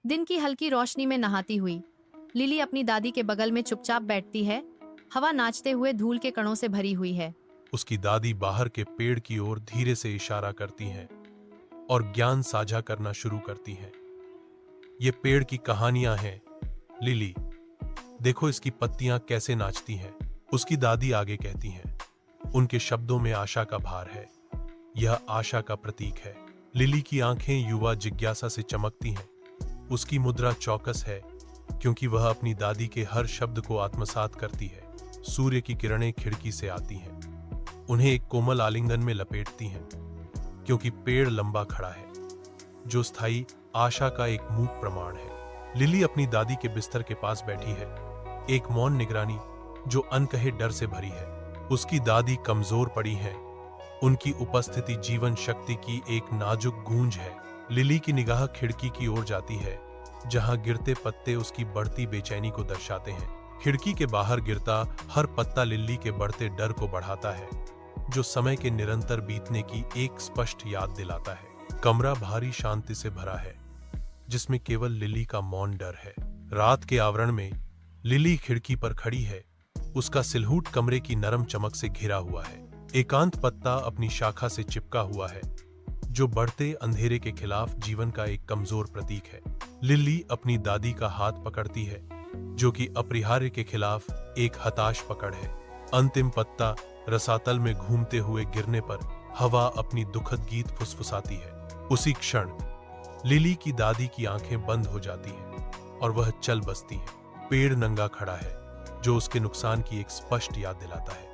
दिन की हल्की रोशनी में नहाती हुई लिली अपनी दादी के बगल में चुपचाप बैठती है। हवा नाचते हुए धूल के कणों से भरी हुई है। उसकी दादी बाहर के पेड़ की ओर धीरे से इशारा करती हैं और ज्ञान साझा करना शुरू करती हैं। ये पेड़ की कहानियां हैं लिली, देखो इसकी पत्तियां कैसे नाचती हैं। उसकी दादी आगे कहती हैं, उनके शब्दों में आशा का भार है। यह आशा का प्रतीक है। लिली की आंखें युवा जिज्ञासा से चमकती हैं। उसकी मुद्रा चौकस है क्योंकि वह अपनी दादी के हर शब्द को आत्मसात करती है। सूर्य की किरणें खिड़की से आती हैं, उन्हें एक कोमल आलिंगन में लपेटती हैं क्योंकि पेड़ लंबा खड़ा है, जो स्थायी आशा का एक मूक प्रमाण है। लिली अपनी दादी के बिस्तर के पास बैठी है, एक मौन निगरानी जो अनकहे डर से भरी है। उसकी दादी कमजोर पड़ी हैं, उनकी उपस्थिति जीवन शक्ति की एक नाजुक गूंज है। लिली की निगाह खिड़की की ओर जाती है, जहां गिरते पत्ते उसकी बढ़ती बेचैनी को दर्शाते हैं। खिड़की के बाहर गिरता हर पत्ता लिली के बढ़ते डर को बढ़ाता है, जो समय के निरंतर बीतने की एक स्पष्ट याद दिलाता है। कमरा भारी शांति से भरा है, जिसमें केवल लिली का मौन डर है। रात के आवरण में लिली खिड़की पर खड़ी है, उसका सिलहूट कमरे की नरम चमक से घिरा हुआ है। एकांत पत्ता अपनी शाखा से चिपका हुआ है, जो बढ़ते अंधेरे के खिलाफ जीवन का एक कमजोर प्रतीक है। लिली अपनी दादी का हाथ पकड़ती है, जो कि अपरिहार्य के खिलाफ एक हताश पकड़ है। अंतिम पत्ता रसातल में घूमते हुए गिरने पर हवा अपनी दुखद गीत फुसफुसाती है। उसी क्षण लिली की दादी की आंखें बंद हो जाती हैं और वह चल बसती है। पेड़ नंगा खड़ा है, जो उसके नुकसान की एक स्पष्ट याद दिलाता है।